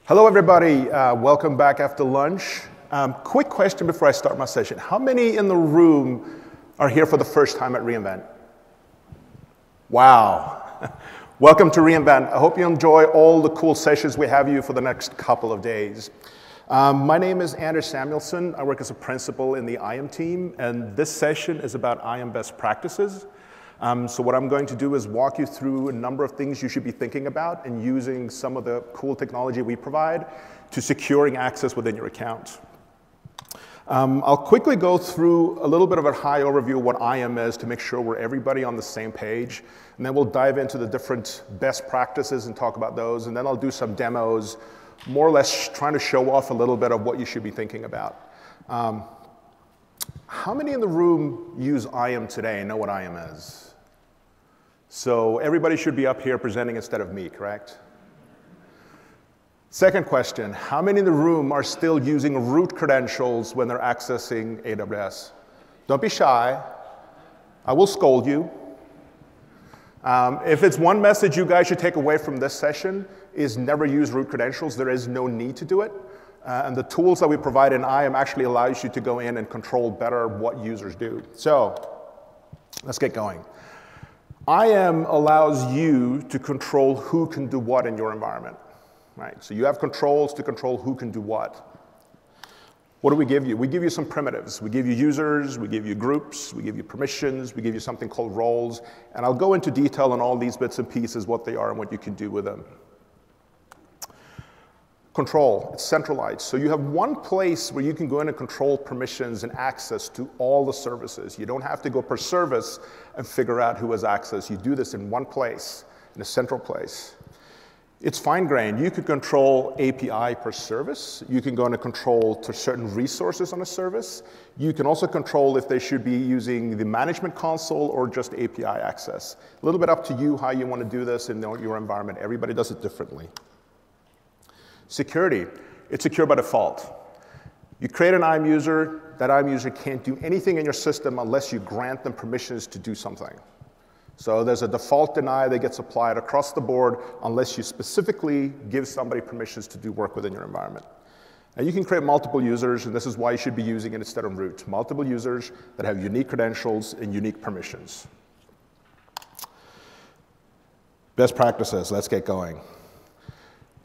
Hello, everybody. Welcome back after lunch. Quick question before I start my session. How many in the room are here for the first time at reInvent? Wow. Welcome to reInvent. I hope you enjoy all the cool sessions we have you for the next couple of days. My name is Anders Samuelsson. I work as a principal in the IAM team, and this session is about IAM best practices. So what I'm going to do is walk you through a number of things you should be thinking about and using some of the cool technology we provide to securing access within your account. I'll quickly go through a little bit of a high overview of what IAM is to make sure we're everybody on the same page. And then we'll dive into the different best practices and talk about those. And then I'll do some demos, more or less trying to show off a little bit of what you should be thinking about. How many in the room use IAM today and know what IAM is? So everybody should be up here presenting instead of me, correct? Second question, how many in the room are still using root credentials when they're accessing AWS? Don't be shy. I will scold you. If it's one message you guys should take away from this session is never use root credentials. There is no need to do it. And the tools that we provide in IAM actually allows you to go in and control better what users do. So let's get going. IAM allows you to control who can do what in your environment. Right? So you have controls to control who can do what. What do we give you? We give you some primitives. We give you users, we give you groups, we give you permissions, we give you something called roles. And I'll go into detail on all these bits and pieces, what they are and what you can do with them. Control, it's centralized. So you have one place where you can go in and control permissions and access to all the services. You don't have to go per service and figure out who has access. You do this in one place, in a central place. It's fine-grained. You could control API per service. You can go in and control to certain resources on a service. You can also control if they should be using the management console or just API access. A little bit up to you how you want to do this in your environment. Everybody does it differently. Security, it's secure by default. You create an IAM user, that IAM user can't do anything in your system unless you grant them permissions to do something. So there's a default deny that gets applied across the board unless you specifically give somebody permissions to do work within your environment. Now you can create multiple users, and this is why you should be using it instead of root. Multiple users that have unique credentials and unique permissions. Best practices, let's get going.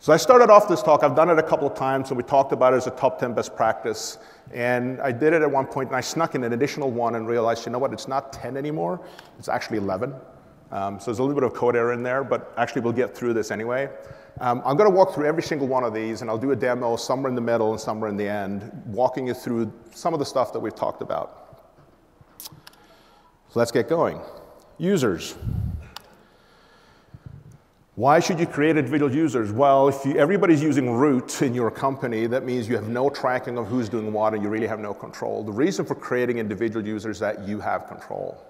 So I started off this talk, I've done it a couple of times, and we talked about it as a top 10 best practice. And I did it at one point, and I snuck in an additional one and realized, you know what, it's not 10 anymore, it's actually 11. So there's a little bit of code error in there, but actually we'll get through this anyway. I'm going to walk through every single one of these, and I'll do a demo somewhere in the middle and somewhere in the end, walking you through some of the stuff that we've talked about. So let's get going. Users. Why should you create individual users? Well, if everybody's using root in your company, that means you have no tracking of who's doing what, and you really have no control. The reason for creating individual users is that you have control.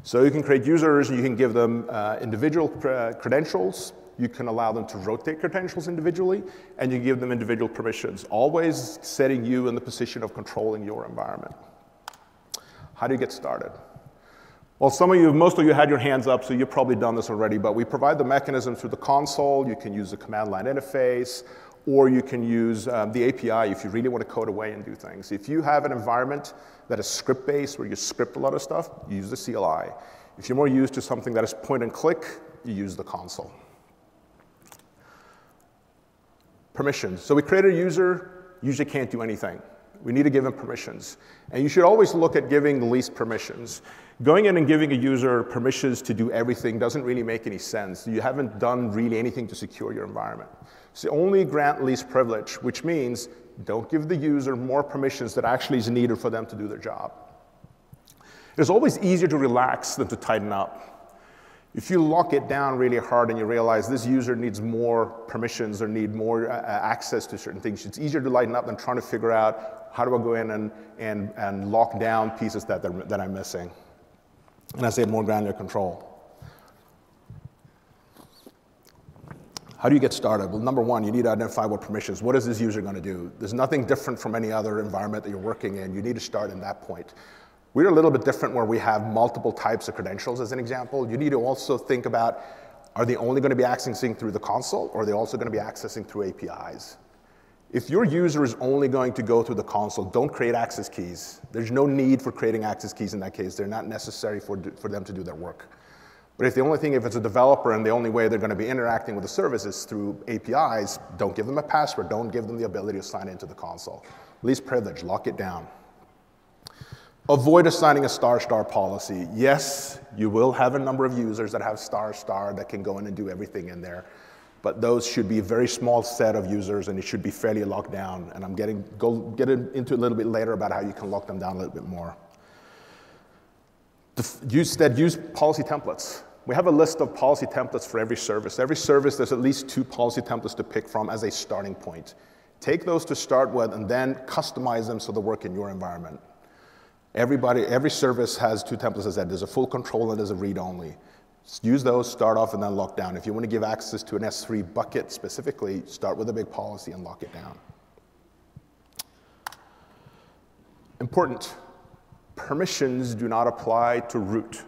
So you can create users, you can give them individual credentials, you can allow them to rotate credentials individually, and you give them individual permissions, always setting you in the position of controlling your environment. How do you get started? Well, most of you had your hands up, so you've probably done this already, but we provide the mechanism through the console. You can use the command line interface, or you can use the API if you really want to code away and do things. If you have an environment that is script-based, where you script a lot of stuff, you use the CLI. If you're more used to something that is point and click, you use the console. Permissions. So we created a user, usually can't do anything. We need to give them permissions. And you should always look at giving the least permissions. Going in and giving a user permissions to do everything doesn't really make any sense. You haven't done really anything to secure your environment. So only grant least privilege, which means don't give the user more permissions that actually is needed for them to do their job. It's always easier to relax than to tighten up. If you lock it down really hard and you realize this user needs more permissions or need more access to certain things, it's easier to lighten up than trying to figure out how do I go in and lock down pieces that I'm missing. And I say more granular control. How do you get started? Well, number one, you need to identify what permissions. What is this user going to do? There's nothing different from any other environment that you're working in. You need to start in that point. We're a little bit different where we have multiple types of credentials, as an example. You need to also think about Are they only going to be accessing through the console, or are they also going to be accessing through APIs? If your user is only going to go through the console, don't create access keys. There's no need for creating access keys in that case. They're not necessary for them to do their work. But if it's a developer and the only way they're going to be interacting with the service is through APIs, don't give them a password. Don't give them the ability to sign into the console. Least privilege, lock it down. Avoid assigning a star policy. Yes, you will have a number of users that have star that can go in and do everything in there. But those should be a very small set of users, and it should be fairly locked down. And I'm get into a little bit later about how you can lock them down a little bit more. Use policy templates. We have a list of policy templates for every service. Every service, there's at least 2 policy templates to pick from as a starting point. Take those to start with, and then customize them so they work in your environment. Every service has 2 templates, as I said. There's a full control and there's a read-only. Use those, start off, and then lock down. If you want to give access to an S3 bucket specifically, start with a big policy and lock it down. Important. Permissions do not apply to root.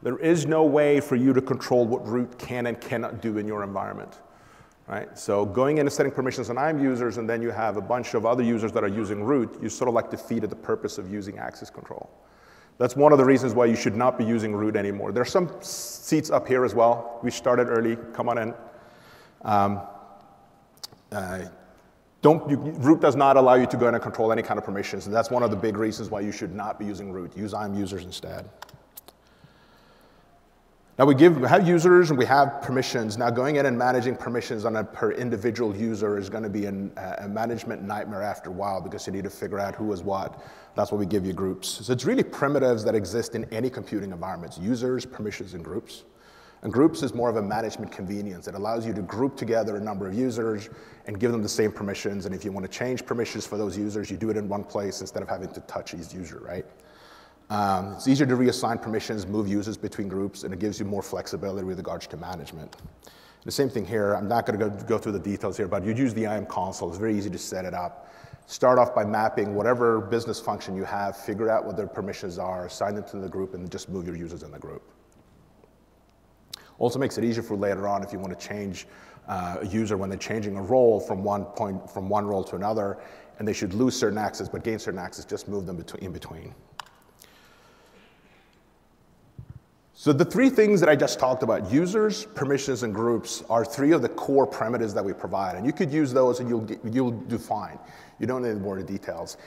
There is no way for you to control what root can and cannot do in your environment. Right? So going in and setting permissions on IAM users, and then you have a bunch of other users that are using root, you sort of like defeated the purpose of using access control. That's one of the reasons why you should not be using root anymore. There are some seats up here as well. We started early. Come on in. Root does not allow you to go in and control any kind of permissions, and that's one of the big reasons why you should not be using root. Use IAM users instead. Now we have users and we have permissions. Now going in and managing permissions on a per individual user is going to be a management nightmare after a while, because you need to figure out who is what. That's why we give you groups. So it's really primitives that exist in any computing environments: users, permissions, and groups. And groups is more of a management convenience. It allows you to group together a number of users and give them the same permissions. And if you want to change permissions for those users, you do it in one place instead of having to touch each user, right? It's easier to reassign permissions, move users between groups, and it gives you more flexibility with regards to management. The same thing here. I'm not going to go through the details here, but you use the IAM console. It's very easy to set it up. Start off by mapping whatever business function you have, figure out what their permissions are, assign them to the group, and just move your users in the group. Also makes it easier for later on if you want to change a user when they're changing a role from one role to another, and they should lose certain access but gain certain access, just move them in between. So the 3 things that I just talked about, users, permissions, and groups, are 3 of the core primitives that we provide. And you could use those and you'll do fine. You don't need more details.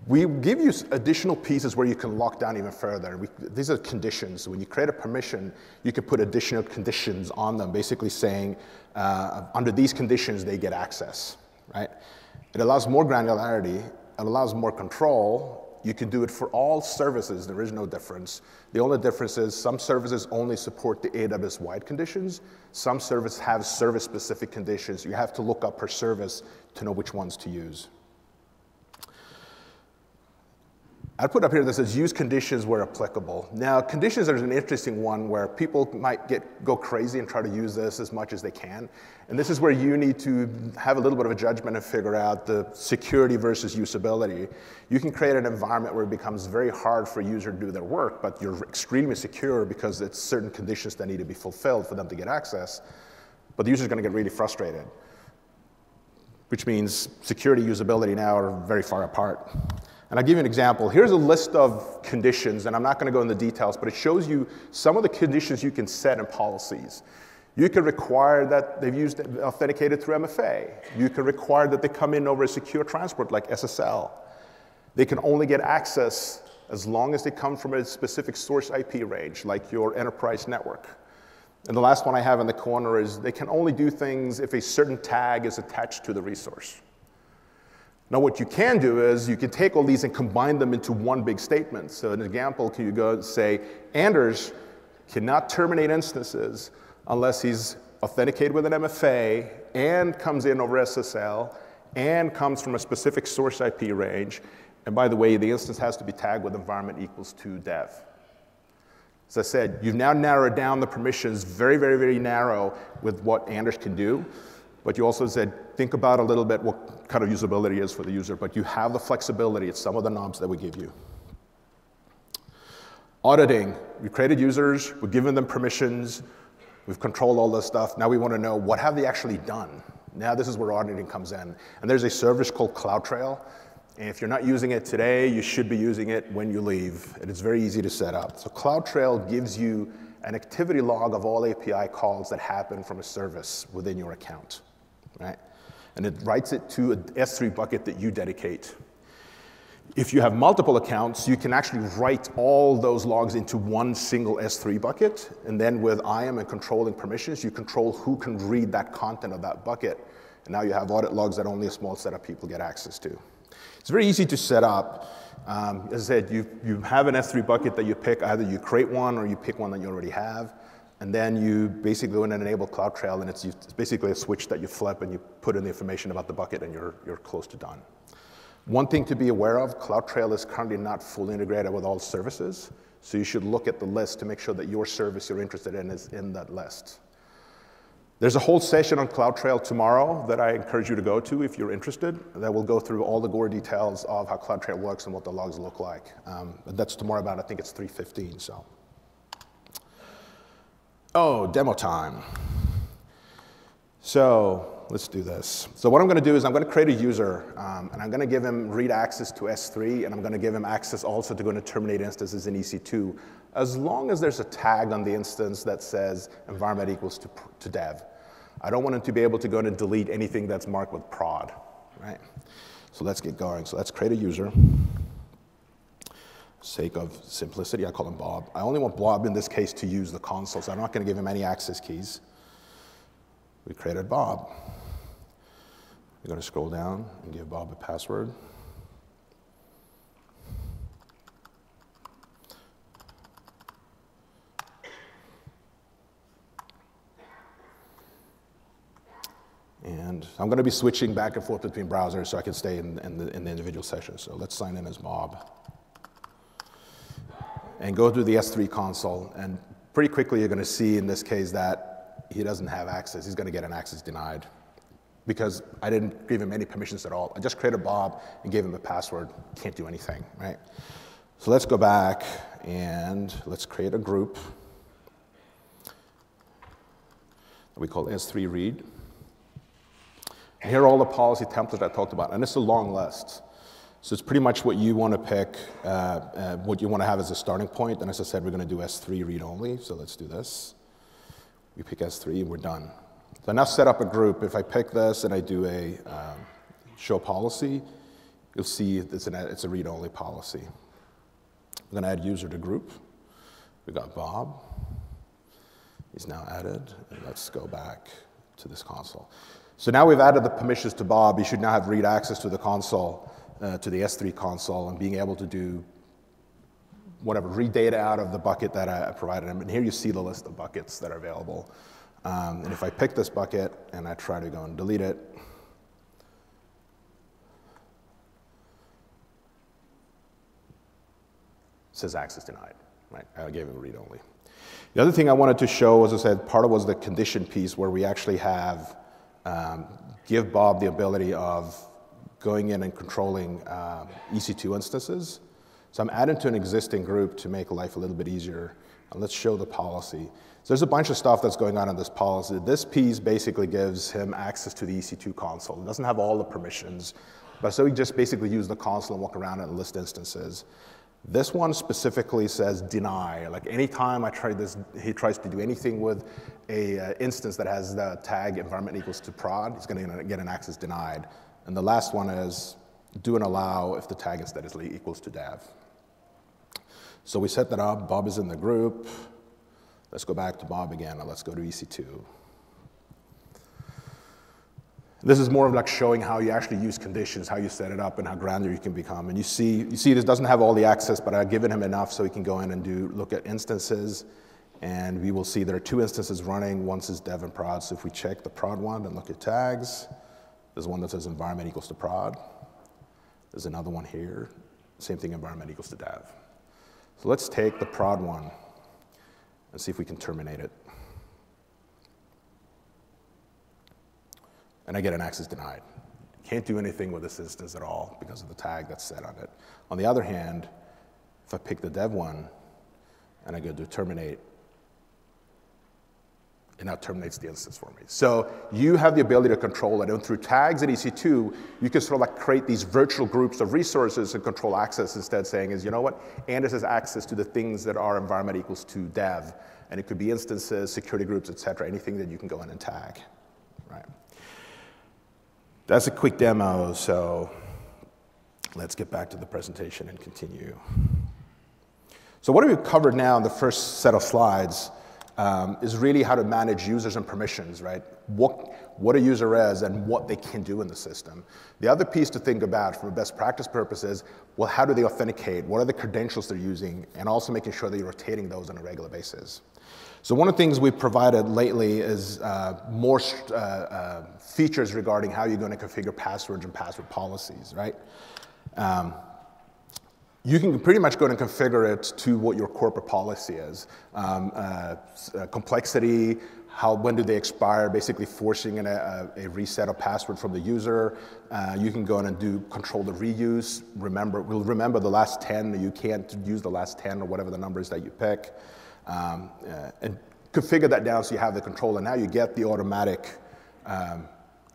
We give you additional pieces where you can lock down even further. These are conditions. So when you create a permission, you can put additional conditions on them, basically saying, under these conditions, they get access. Right? It allows more granularity. It allows more control. You can do it for all services. There is no difference. The only difference is some services only support the AWS-wide conditions. Some services have service-specific conditions. You have to look up per service to know which ones to use. I put up here that says use conditions where applicable. Now, conditions are an interesting one where people might go crazy and try to use this as much as they can. And this is where you need to have a little bit of a judgment and figure out the security versus usability. You can create an environment where it becomes very hard for a user to do their work, but you're extremely secure because it's certain conditions that need to be fulfilled for them to get access. But the user's going to get really frustrated, which means security and usability now are very far apart. And I'll give you an example. Here's a list of conditions, and I'm not going to go into details, but it shows you some of the conditions you can set in policies. You can require that they've authenticated through MFA. You can require that they come in over a secure transport like SSL. They can only get access as long as they come from a specific source IP range, like your enterprise network. And the last one I have in the corner is they can only do things if a certain tag is attached to the resource. Now, what you can do is you can take all these and combine them into one big statement. So an example, you go say, Anders cannot terminate instances unless he's authenticated with an MFA and comes in over SSL and comes from a specific source IP range. And by the way, the instance has to be tagged with environment equals to dev. As I said, you've now narrowed down the permissions very, very, very narrow with what Anders can do. But you also said, think about a little bit what kind of usability is for the user. But you have the flexibility. It's some of the knobs that we give you. Auditing. We created users. We're giving them permissions. We've controlled all this stuff. Now we want to know, what have they actually done? Now this is where auditing comes in. And there's a service called CloudTrail. And if you're not using it today, you should be using it when you leave. And it's very easy to set up. So CloudTrail gives you an activity log of all API calls that happen from a service within your account, right? And it writes it to an S3 bucket that you dedicate. If you have multiple accounts, you can actually write all those logs into one single S3 bucket, and then with IAM and controlling permissions, you control who can read that content of that bucket. And now you have audit logs that only a small set of people get access to. It's very easy to set up. As I said, you have an S3 bucket that you pick. Either you create one or you pick one that you already have. And then you basically go in and enable CloudTrail, and it's basically a switch that you flip and you put in the information about the bucket, and you're close to done. One thing to be aware of, CloudTrail is currently not fully integrated with all services, so you should look at the list to make sure that your service you're interested in is in that list. There's a whole session on CloudTrail tomorrow that I encourage you to go to if you're interested, that will go through all the gore details of how CloudTrail works and what the logs look like. That's tomorrow about, I think it's 3:15, so. Oh, demo time. So let's do this. So what I'm going to do is I'm going to create a user, and I'm going to give him read access to S3, and I'm going to give him access also to go and terminate instances in EC2, as long as there's a tag on the instance that says environment equals to dev. I don't want him to be able to go in and delete anything that's marked with prod, right? So let's get going. So let's create a user. Sake of simplicity, I call him Bob. I only want Bob in this case to use the console, so I'm not going to give him any access keys. We created Bob. We're going to scroll down and give Bob a password. And I'm going to be switching back and forth between browsers so I can stay in the individual sessions. So let's sign in as Bob. And go to the S3 console, and pretty quickly you're going to see in this case that he doesn't have access. He's going to get an access denied because I didn't give him any permissions at all. I just created Bob and gave him a password. Can't do anything, right? So let's go back and let's create a group that we call S3 read. And here are all the policy templates I talked about, and it's a long list. So it's pretty much what you want to pick, what you want to have as a starting point. And as I said, we're going to do S3 read only. So let's do this. We pick S3 and we're done. So I now set up a group. If I pick this and I do a show policy, you'll see it's a read only policy. I'm going to add user to group. We got Bob. He's now added. And let's go back to this console. So now we've added the permissions to Bob. You should now have read access to the console. To the S3 console, and being able to do whatever, read data out of the bucket that I provided him. And here you see the list of buckets that are available. And if I pick this bucket and I try to go and delete it, it says access denied, right? I gave him read only. The other thing I wanted to show, as I said, part of was the condition piece where we actually have give Bob the ability of going in and controlling EC2 instances. So I'm adding to an existing group to make life a little bit easier. And let's show the policy. So there's a bunch of stuff that's going on in this policy. This piece basically gives him access to the EC2 console. It doesn't have all the permissions, but so he just basically use the console and walk around and list instances. This one specifically says deny. Like anytime I try this, he tries to do anything with a instance that has the tag environment equals to prod, he's going to get an access denied. And the last one is do and allow if the tag instead is equals to dev. So we set that up. Bob is in the group. Let's go back to Bob again, and let's go to EC2. This is more of like showing how you actually use conditions, how you set it up, and how granular you can become. And you see this doesn't have all the access, but I've given him enough so he can go in and look at instances. And we will see there are two instances running. One says dev and prod. So if we check the prod one and look at tags, there's one that says environment equals to prod. There's another one here. Same thing, environment equals to dev. So let's take the prod one and see if we can terminate it. And I get an access denied. Can't do anything with this instance at all because of the tag that's set on it. On the other hand, if I pick the dev one and I go to terminate, It now terminates the instance for me. So you have the ability to control it. And through tags in EC2, you can sort of like create these virtual groups of resources and control access instead, saying is, you know what, Anders has access to the things that are environment equals to dev. And it could be instances, security groups, et cetera, anything that you can go in and tag. Right. That's a quick demo, so let's get back to the presentation and continue. So what we've covered now in the first set of slides is really how to manage users and permissions, right? What a user is and what they can do in the system. The other piece to think about from a best practice purpose is, well, how do they authenticate? What are the credentials they're using? And also making sure that you're rotating those on a regular basis. So one of the things we've provided lately is more features regarding how you're going to configure passwords and password policies, right? You can pretty much go and configure it to what your corporate policy is. Complexity, when do they expire, basically forcing a reset of password from the user. You can go in and control the reuse. We'll remember the last 10, you can't use the last 10 or whatever the number is that you pick. And configure that down so you have the control, and now you get the automatic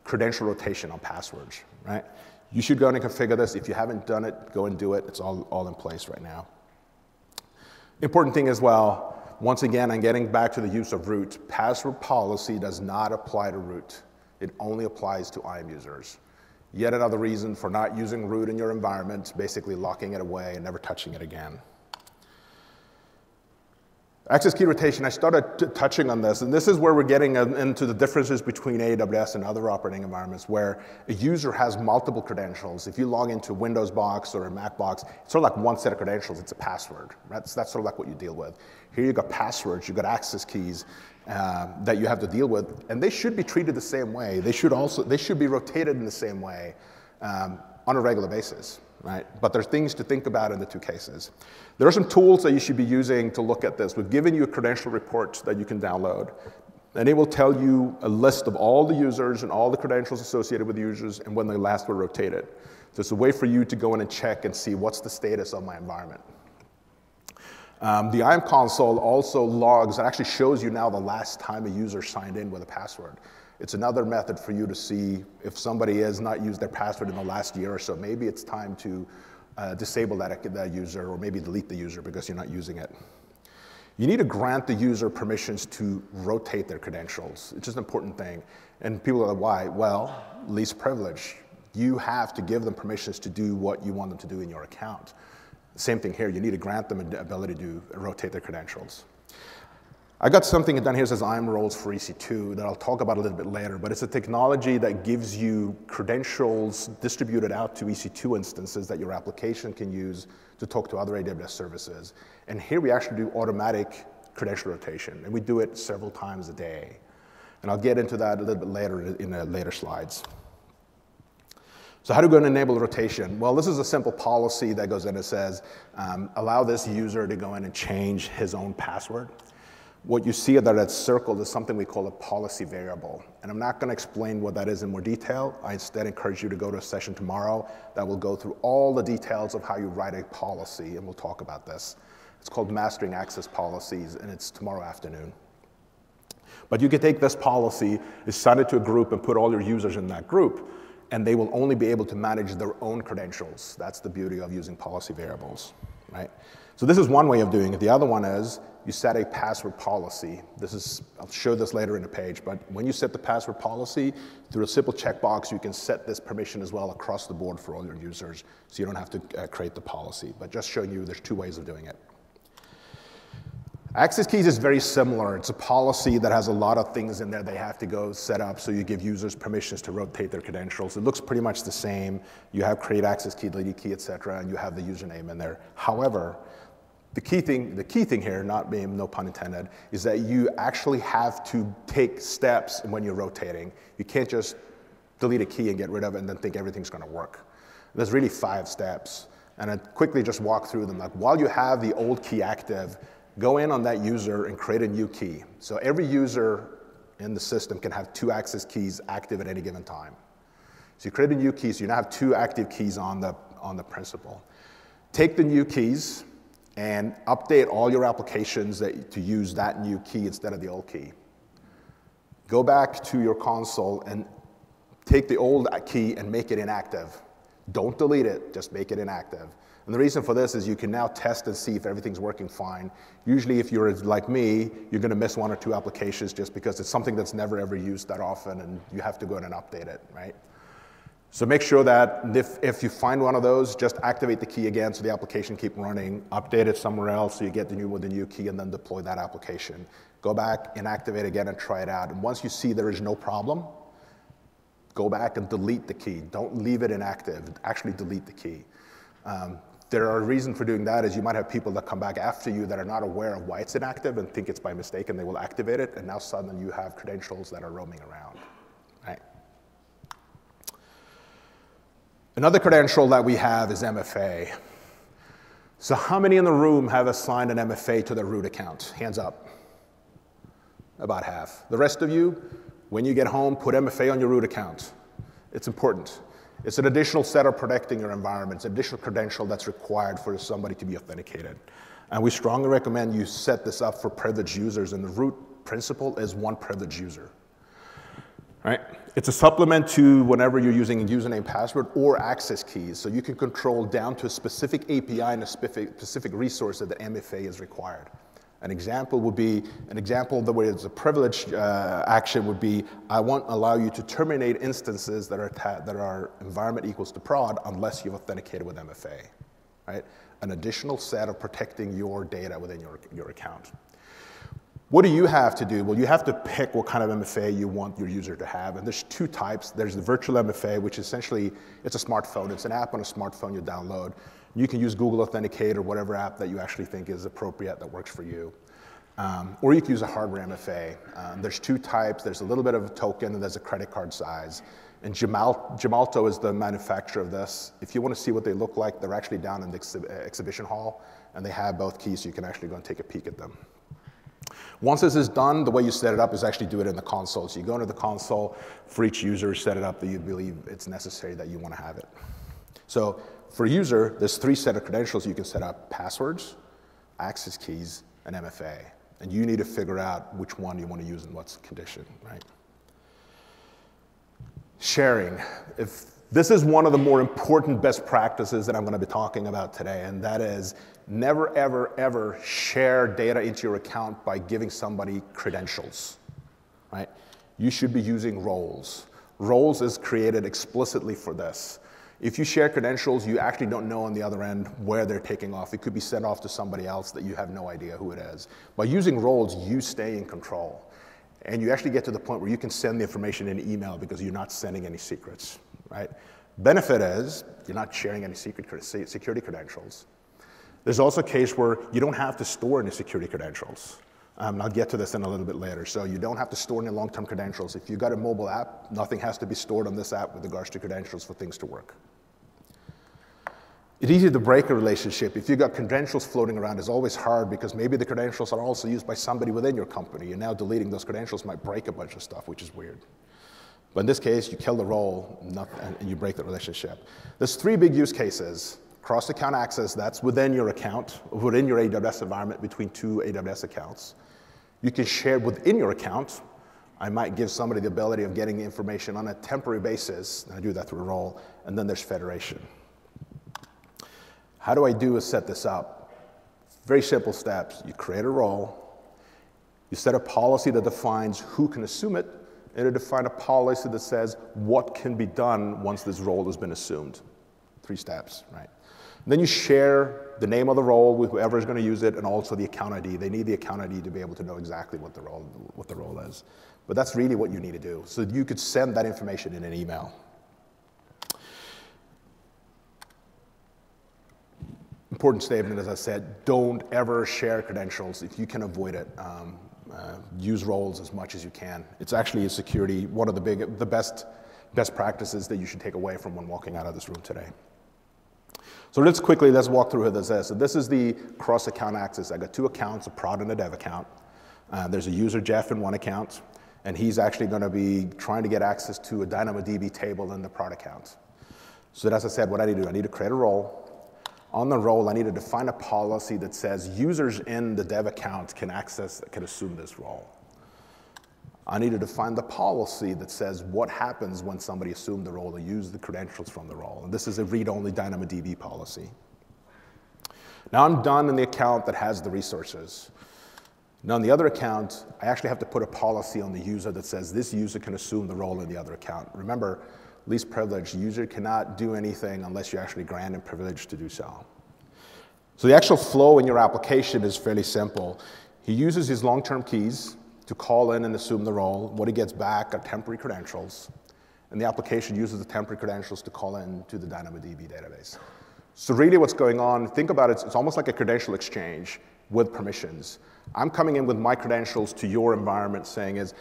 credential rotation on passwords, right? You should go in and configure this. If you haven't done it, go and do it. It's all in place right now. Important thing as well, once again, I'm getting back to the use of root. Password policy does not apply to root. It only applies to IAM users. Yet another reason for not using root in your environment, basically locking it away and never touching it again. Access key rotation, I started touching on this, and this is where we're getting into the differences between AWS and other operating environments where a user has multiple credentials. If you log into a Windows box or a Mac box, it's sort of like one set of credentials, it's a password. Right? So that's sort of like what you deal with. Here you've got passwords, you've got access keys that you have to deal with, and they should be treated the same way. They should be rotated in the same way on a regular basis. Right? But there's things to think about in the two cases. There are some tools that you should be using to look at this. We've given you a credential report that you can download, and it will tell you a list of all the users and all the credentials associated with the users and when they last were rotated. So it's a way for you to go in and check and see what's the status of my environment. The IAM console also logs and actually shows you now the last time a user signed in with a password. It's another method for you to see if somebody has not used their password in the last year or so. Maybe it's time to disable that user or maybe delete the user because you're not using it. You need to grant the user permissions to rotate their credentials. It's just an important thing. And people are like, why? Well, least privilege. You have to give them permissions to do what you want them to do in your account. Same thing here. You need to grant them the ability to rotate their credentials. I got something done here that says IAM roles for EC2 that I'll talk about a little bit later, but it's a technology that gives you credentials distributed out to EC2 instances that your application can use to talk to other AWS services. And here we actually do automatic credential rotation, and we do it several times a day. And I'll get into that a little bit later in the later slides. So how do we go and enable rotation? Well, this is a simple policy that goes in and says, allow this user to go in and change his own password. What you see there that's circled is something we call a policy variable. And I'm not going to explain what that is in more detail. I instead encourage you to go to a session tomorrow that will go through all the details of how you write a policy, and we'll talk about this. It's called Mastering Access Policies, and it's tomorrow afternoon. But you can take this policy, assign it to a group, and put all your users in that group, and they will only be able to manage their own credentials. That's the beauty of using policy variables, right? So this is one way of doing it. The other one is you set a password policy. I'll show this later in the page, but when you set the password policy, through a simple checkbox, you can set this permission as well across the board for all your users, so you don't have to create the policy. But just showing you there's two ways of doing it. Access keys is very similar. It's a policy that has a lot of things in there they have to go set up, so you give users permissions to rotate their credentials. It looks pretty much the same. You have create access key, delete key, et cetera, and you have the username in there. However, the key thing here, not being no pun intended, is that you actually have to take steps when you're rotating. You can't just delete a key and get rid of it and then think everything's going to work. There's really 5 steps, and I quickly just walk through them. Like while you have the old key active, go in on that user and create a new key. So every user in the system can have 2 access keys active at any given time. So you create a new key, so you now have 2 active keys on the principal. Take the new keys and update all your applications to use that new key instead of the old key. Go back to your console and take the old key and make it inactive. Don't delete it, just make it inactive. And the reason for this is you can now test and see if everything's working fine. Usually if you're like me, you're gonna miss 1 or 2 applications just because it's something that's never ever used that often and you have to go in and update it, right? So make sure that if you find one of those, just activate the key again so the application keep running, update it somewhere else so you get the new key and then deploy that application. Go back, inactivate again and try it out. And once you see there is no problem, go back and delete the key. Don't leave it inactive, actually delete the key. There are reasons for doing that is you might have people that come back after you that are not aware of why it's inactive and think it's by mistake and they will activate it and now suddenly you have credentials that are roaming around, right? Another credential that we have is MFA. So how many in the room have assigned an MFA to their root account? Hands up. About half. The rest of you, when you get home, put MFA on your root account. It's important. It's an additional set of protecting your environment. It's an additional credential that's required for somebody to be authenticated. And we strongly recommend you set this up for privileged users, and the root principle is one privileged user. Right? It's a supplement to whenever you're using a username, password, or access keys, so you can control down to a specific API and a specific resource that the MFA is required. An example would be, the way it's a privileged action would be, I won't allow you to terminate instances that are environment equals to prod unless you've authenticated with MFA, right? An additional set of protecting your data within your account. What do you have to do? Well, you have to pick what kind of MFA you want your user to have, and there's 2 types. There's the virtual MFA, which essentially, it's a smartphone. It's an app on a smartphone you download. You can use Google Authenticate or whatever app that you actually think is appropriate that works for you. Or you can use a hardware MFA. There's 2 types. There's a little bit of a token and there's a credit card size. And Gemalto is the manufacturer of this. If you want to see what they look like, they're actually down in the exhibition hall and they have both keys so you can actually go and take a peek at them. Once this is done, the way you set it up is actually do it in the console. So you go into the console for each user, set it up that you believe it's necessary that you want to have it. So for a user, there's 3 set of credentials you can set up: passwords, access keys, and MFA. And you need to figure out which one you want to use in what condition, right? Sharing. This is one of the more important best practices that I'm going to be talking about today, and that is never, ever, ever share data into your account by giving somebody credentials, right? You should be using roles. Roles is created explicitly for this. If you share credentials, you actually don't know on the other end where they're taking off. It could be sent off to somebody else that you have no idea who it is. By using roles, you stay in control. And you actually get to the point where you can send the information in email because you're not sending any secrets, right? Benefit is you're not sharing any security credentials. There's also a case where you don't have to store any security credentials. I'll get to this in a little bit later. So you don't have to store any long-term credentials. If you've got a mobile app, nothing has to be stored on this app with regards to credentials for things to work. It's easy to break a relationship. If you've got credentials floating around, it's always hard because maybe the credentials are also used by somebody within your company, and now deleting those credentials might break a bunch of stuff, which is weird. But in this case, you kill the role and you break the relationship. There's 3 big use cases. Cross-account access, that's within your account, within your AWS environment between 2 AWS accounts. You can share within your account. I might give somebody the ability of getting information on a temporary basis, and I do that through a role, and then there's federation. How do I set this up? Very simple steps. You create a role, you set a policy that defines who can assume it, and you define a policy that says what can be done once this role has been assumed. 3 steps, right? And then you share the name of the role with whoever is going to use it, and also the account ID. They need the account ID to be able to know exactly what the role is. But that's really what you need to do. So you could send that information in an email. Important statement, as I said, don't ever share credentials if you can avoid it. Use roles as much as you can. It's actually a security, one of the best practices that you should take away from when walking out of this room today. So let's walk through who this is. So this is the cross-account access. I got 2 accounts, a prod and a dev account. There's a user, Jeff, in one account, and he's actually going to be trying to get access to a DynamoDB table in the prod account. So as I said, what I need to do, I need to create a role. On the role, I need to define a policy that says users in the dev account can assume this role. I need to define the policy that says what happens when somebody assumed the role and used the credentials from the role. And this is a read-only DynamoDB policy. Now I'm done in the account that has the resources. Now on the other account, I actually have to put a policy on the user that says this user can assume the role in the other account. Remember, least privilege, user cannot do anything unless you actually grant him privilege to do so. So the actual flow in your application is fairly simple. He uses his long-term keys to call in and assume the role. What he gets back are temporary credentials. And the application uses the temporary credentials to call in to the DynamoDB database. So really what's going on, think about it, it's almost like a credential exchange with permissions. I'm coming in with my credentials to your environment saying is,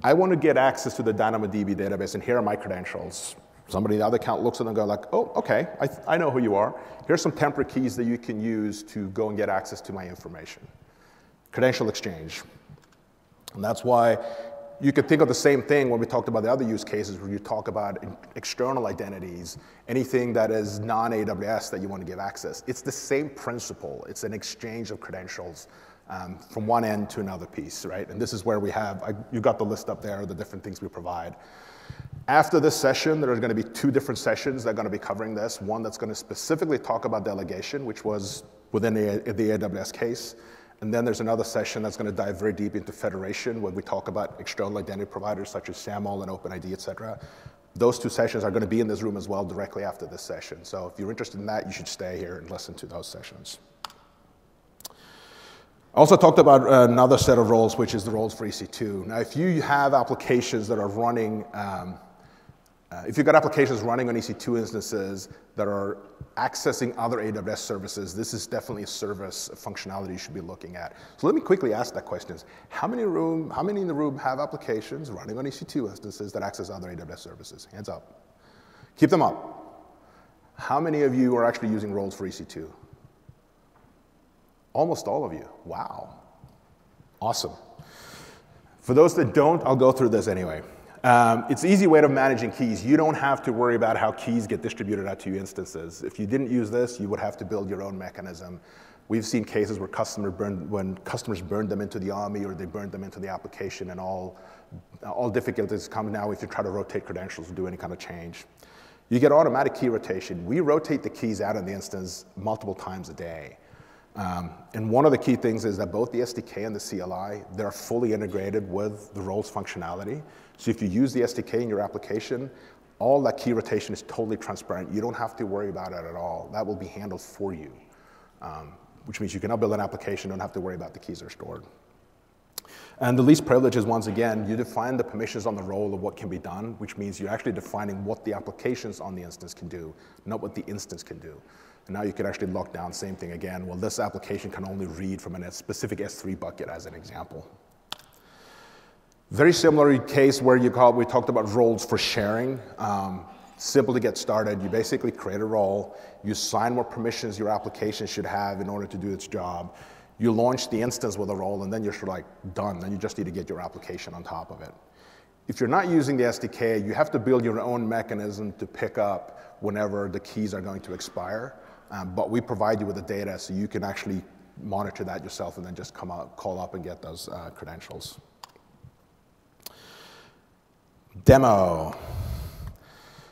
I want to get access to the DynamoDB database, and here are my credentials. Somebody in the other account looks at them and goes like, oh, okay, I know who you are. Here's some temporary keys that you can use to go and get access to my information. Credential exchange. And that's why you could think of the same thing when we talked about the other use cases where you talk about external identities, anything that is non-AWS that you want to give access. It's the same principle. It's an exchange of credentials from one end to another piece, right? And this is where we have, you got the list up there, the different things we provide. After this session, there are going to be two different sessions that are going to be covering this. One that's going to specifically talk about delegation, which was within the AWS case. And then there's another session that's going to dive very deep into federation, where we talk about external identity providers such as SAML and OpenID, et cetera. Those two sessions are going to be in this room as well directly after this session. So if you're interested in that, you should stay here and listen to those sessions. I also talked about another set of roles, which is the roles for EC2. Now, if you have applications that are running, if you've got applications running on EC2 instances that are accessing other AWS services, this is definitely a service functionality you should be looking at. So let me quickly ask that question. How many in the room have applications running on EC2 instances that access other AWS services? Hands up. Keep them up. How many of you are actually using roles for EC2? Almost all of you. Wow. Awesome. For those that don't, I'll go through this anyway. It's an easy way of managing keys. You don't have to worry about how keys get distributed out to your instances. If you didn't use this, you would have to build your own mechanism. We've seen cases where when customers burned them into the army or they burned them into the application, and all difficulties come now if you try to rotate credentials or do any kind of change. You get automatic key rotation. We rotate the keys out of the instance multiple times a day. And one of the key things is that both the SDK and the CLI, they're fully integrated with the roles functionality. So if you use the SDK in your application, all that key rotation is totally transparent. You don't have to worry about it at all. That will be handled for you, which means you can now build an application, don't have to worry about the keys are stored. And the least privilege is, once again, you define the permissions on the role of what can be done, which means you're actually defining what the applications on the instance can do, not what the instance can do. And now you can actually lock down, same thing again. Well, this application can only read from a specific S3 bucket as an example. Very similar case where we talked about roles for sharing. Simple to get started. You basically create a role. You assign what permissions your application should have in order to do its job. You launch the instance with a role, and then you're sort of like done. Then you just need to get your application on top of it. If you're not using the SDK, you have to build your own mechanism to pick up whenever the keys are going to expire. But we provide you with the data so you can actually monitor that yourself and then just call up and get those credentials. Demo.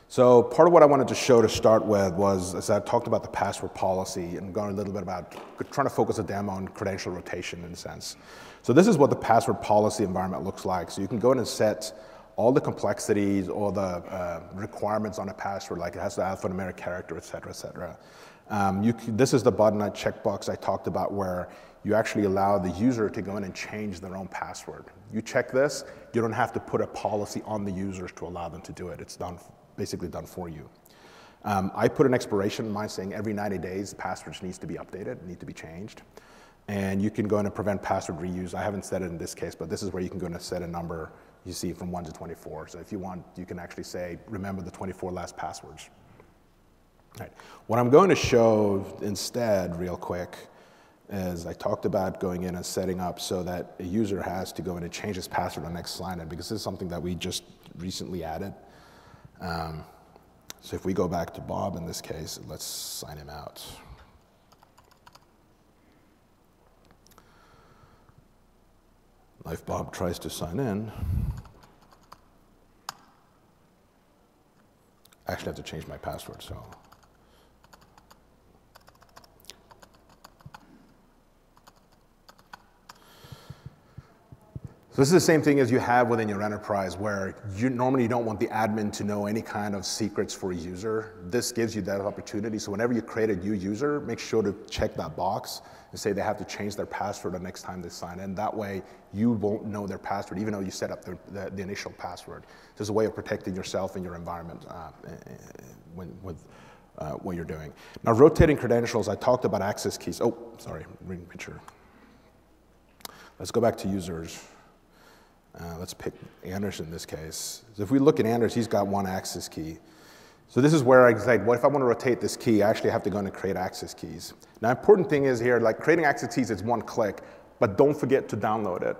So part of what I wanted to show to start with was, as I talked about the password policy and going a little bit about trying to focus a demo on credential rotation in a sense. So this is what the password policy environment looks like. So you can go in and set all the complexities or the requirements on a password, like it has the alphanumeric character, et cetera, et cetera. This is the button, checkbox I talked about, where you actually allow the user to go in and change their own password. You check this, you don't have to put a policy on the users to allow them to do it. It's basically done for you. I put an expiration in mine saying every 90 days, the password needs to be updated, need to be changed. And you can go in and prevent password reuse. I haven't set it in this case, but this is where you can go in and set a number, you see, from 1 to 24. So if you want, you can actually say, remember the 24 last passwords. All right. What I'm going to show instead, real quick, is I talked about going in and setting up so that a user has to go in and change his password on next sign-in, because this is something that we just recently added. So if we go back to Bob in this case, let's sign him out. Now if Bob tries to sign in, I actually have to change my password, so. So this is the same thing as you have within your enterprise, where you normally don't want the admin to know any kind of secrets for a user. This gives you that opportunity. So whenever you create a new user, make sure to check that box and say they have to change their password the next time they sign in. That way, you won't know their password, even though you set up the initial password. This is a way of protecting yourself and your environment with what you're doing. Now, rotating credentials, I talked about access keys. Oh, sorry, reading picture. Let's go back to users. Let's pick Anders in this case. So if we look at Anders, he's got one access key. So this is where I say, what if I want to rotate this key? I actually have to go and create access keys. Now, important thing is here, like creating access keys is one click, but don't forget to download it.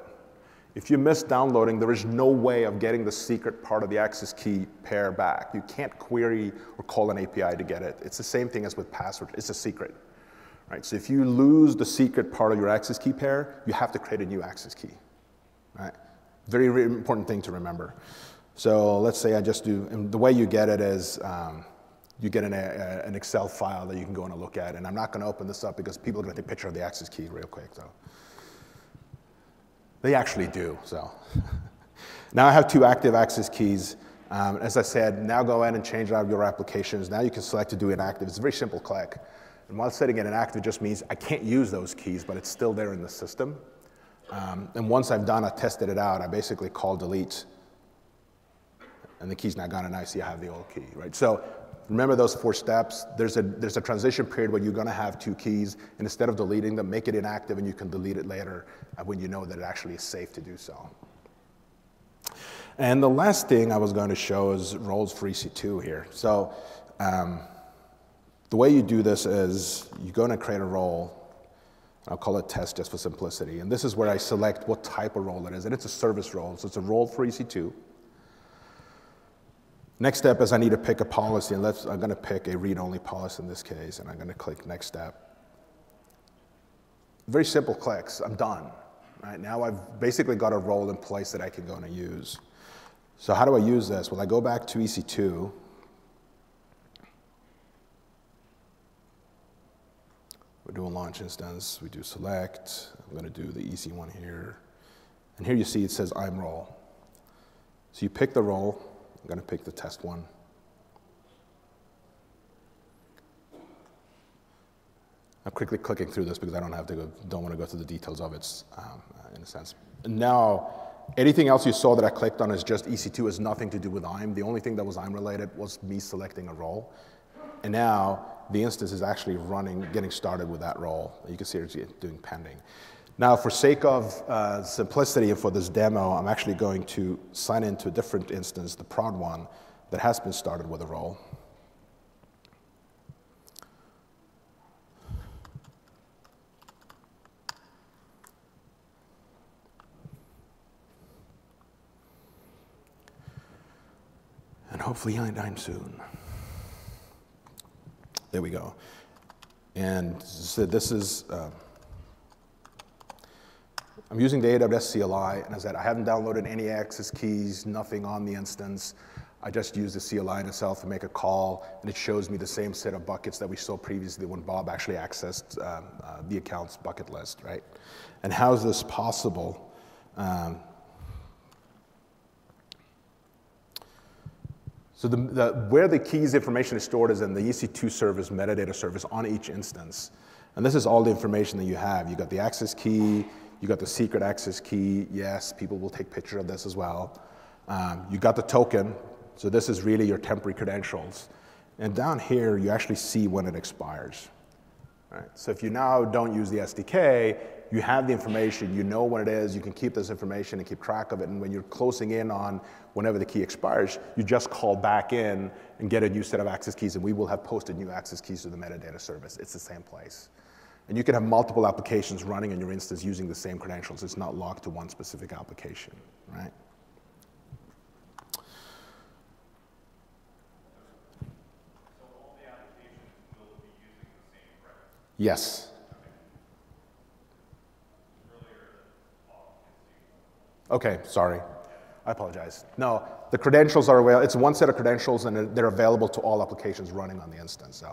If you miss downloading, there is no way of getting the secret part of the access key pair back. You can't query or call an API to get it. It's the same thing as with password. It's a secret. Right? So if you lose the secret part of your access key pair, you have to create a new access key. Right? Very, very important thing to remember. So let's say I just do, and the way you get it is you get an Excel file that you can go and look at. And I'm not going to open this up because people are going to take a picture of the access key real quick. So they actually do. So now I have 2 active access keys. As I said, now go in and change out your applications. Now you can select to do inactive. It's a very simple click. And while setting it inactive just means I can't use those keys, but it's still there in the system. And once I've done, I tested it out, I basically call delete, and the key's not gone, and I see I have the old key, right? So remember those 4 steps. There's a transition period where you're going to have 2 keys, and instead of deleting them, make it inactive, and you can delete it later when you know that it actually is safe to do so. And the last thing I was going to show is roles for EC2 here. So the way you do this is you go and create a role. I'll call it test just for simplicity. And this is where I select what type of role it is. And it's a service role, so it's a role for EC2. Next step is I need to pick a policy. And I'm going to pick a read-only policy in this case. And I'm going to click next step. Very simple clicks. I'm done. Right? Now I've basically got a role in place that I can go and use. So how do I use this? Well, I go back to EC2. We do a launch instance, we do select, I'm going to do the EC one here. And here you see it says I'm role. So you pick the role, I'm going to pick the test one. I'm quickly clicking through this because I don't want to go through the details of it in a sense. And now, anything else you saw that I clicked on is just EC2, has nothing to do with IAM. The only thing that was IAM related was me selecting a role. And now the instance is actually running, getting started with that role. You can see it's doing pending. Now, for sake of simplicity and for this demo, I'm actually going to sign into a different instance, the prod one, that has been started with a role. And hopefully I'm soon. There we go. And so this is, I'm using the AWS CLI, and as I said, I haven't downloaded any access keys, nothing on the instance. I just use the CLI in itself to make a call, and it shows me the same set of buckets that we saw previously when Bob actually accessed the account's bucket list, right? And how is this possible? So where the keys information is stored is in the EC2 service, metadata service on each instance. And this is all the information that you have. You got the access key, you got the secret access key. Yes, people will take picture of this as well. You got the token. So this is really your temporary credentials. And down here, you actually see when it expires. Right? So if you now don't use the SDK, you have the information, you know when it is, you can keep this information and keep track of it, and when you're closing in on whenever the key expires, you just call back in and get a new set of access keys, and we will have posted new access keys to the metadata service. It's the same place. And you can have multiple applications running in your instance using the same credentials. It's not locked to one specific application, right? So all the applications will be using the same credentials? Yes. Okay, Okay, sorry. I apologize. No, the credentials are available. It's one set of credentials, and they're available to all applications running on the instance.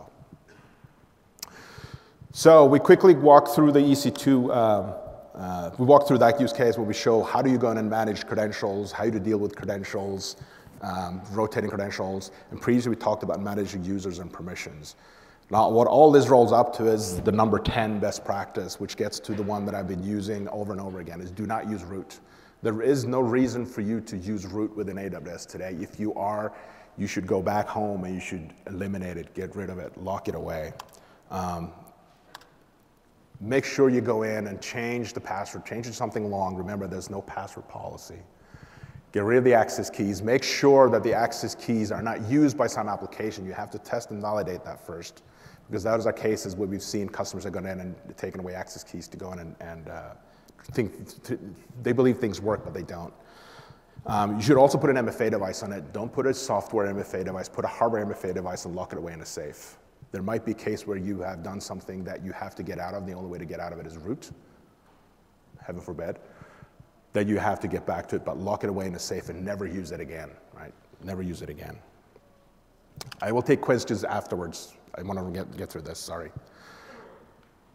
So we quickly walk through the EC2. We walk through that use case where we show how do you go in and manage credentials, how to deal with credentials, rotating credentials, and previously we talked about managing users and permissions. Now, what all this rolls up to is the number 10 best practice, which gets to the one that I've been using over and over again, is do not use root. There is no reason for you to use root within AWS today. If you are, you should go back home and you should eliminate it, get rid of it, lock it away. Make sure you go in and change the password, change it to something long. Remember, there's no password policy. Get rid of the access keys. Make sure that the access keys are not used by some application. You have to test and validate that first, because those are cases where we've seen customers have gone in and taken away access keys to go in and they believe things work, but they don't. You should also put an MFA device on it. Don't put a software MFA device. Put a hardware MFA device and lock it away in a safe. There might be a case where you have done something that you have to get out of. The only way to get out of it is root, heaven forbid. Then you have to get back to it, but lock it away in a safe and never use it again, right? Never use it again. I will take questions afterwards. I want to get through this, sorry.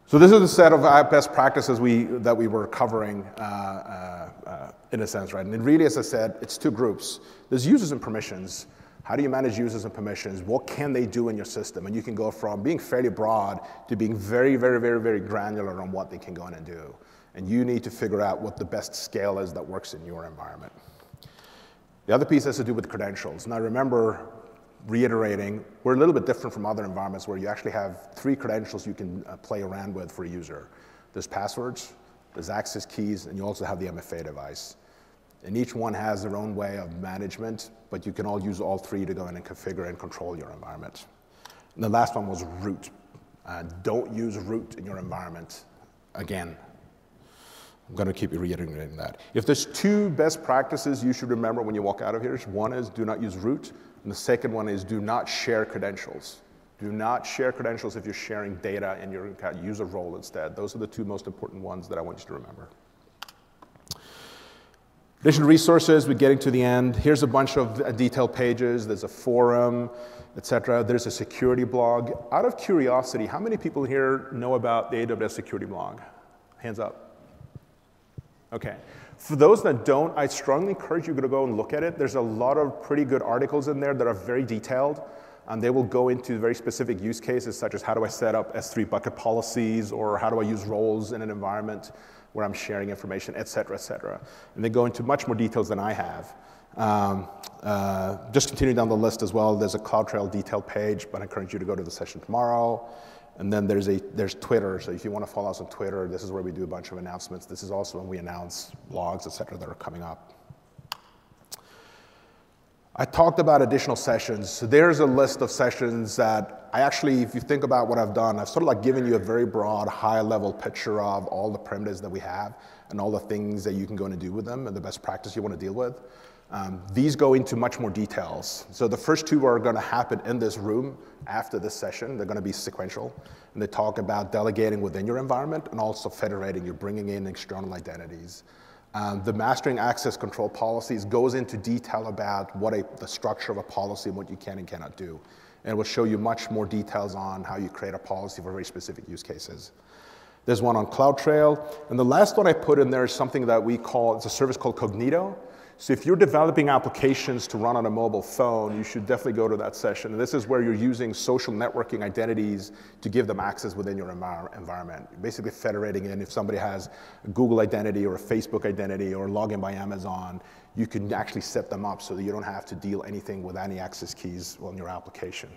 So this is the set of best practices that we were covering in a sense, right? And really, as I said, it's two groups. There's users and permissions. How do you manage users and permissions? What can they do in your system? And you can go from being fairly broad to being very, very, very, very granular on what they can go in and do. And you need to figure out what the best scale is that works in your environment. The other piece has to do with credentials. Now remember, reiterating, we're a little bit different from other environments where you actually have 3 credentials you can play around with for a user. There's passwords, there's access keys, and you also have the MFA device. And each one has their own way of management, but you can all use all 3 to go in and configure and control your environment. And the last one was root. Don't use root in your environment. Again, I'm going to keep reiterating that. If there's 2 best practices you should remember when you walk out of here, one is do not use root, and the second one is do not share credentials. Do not share credentials if you're sharing data in your user role instead. Those are the 2 most important ones that I want you to remember. Additional resources, we're getting to the end. Here's a bunch of detailed pages. There's a forum, etc. There's a security blog. Out of curiosity, how many people here know about the AWS security blog? Hands up. Okay. For those that don't, I strongly encourage you to go and look at it. There's a lot of pretty good articles in there that are very detailed, and they will go into very specific use cases, such as how do I set up S3 bucket policies, or how do I use roles in an environment where I'm sharing information, et cetera, et cetera. And they go into much more details than I have. Just continuing down the list as well, there's a CloudTrail detailed page, but I encourage you to go to the session tomorrow. And then there's Twitter, so if you want to follow us on Twitter, this is where we do a bunch of announcements. This is also when we announce blogs, et cetera, that are coming up. I talked about additional sessions. So there's a list of sessions that I actually, if you think about what I've done, I've sort of like given you a very broad, high-level picture of all the primitives that we have and all the things that you can go in and do with them and the best practice you want to deal with. These go into much more details. So the first 2 are going to happen in this room after this session. They're going to be sequential. And they talk about delegating within your environment and also federating. You're bringing in external identities. The mastering access control policies goes into detail about what the structure of a policy and what you can and cannot do. And it will show you much more details on how you create a policy for very specific use cases. There's one on CloudTrail. And the last one I put in there is something that we call, it's a service called Cognito. So if you're developing applications to run on a mobile phone, you should definitely go to that session. And this is where you're using social networking identities to give them access within your environment. Basically federating in, if somebody has a Google identity or a Facebook identity or login by Amazon, you can actually set them up so that you don't have to deal anything with any access keys on your application.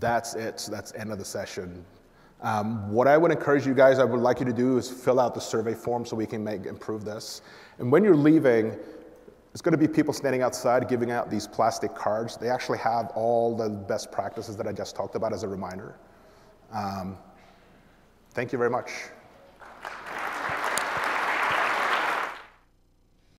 That's it. So that's the end of the session. What I would encourage you guys, I would like you to do is fill out the survey form so we can improve this. And when you're leaving, there's going to be people standing outside giving out these plastic cards. They actually have all the best practices that I just talked about as a reminder. Thank you very much.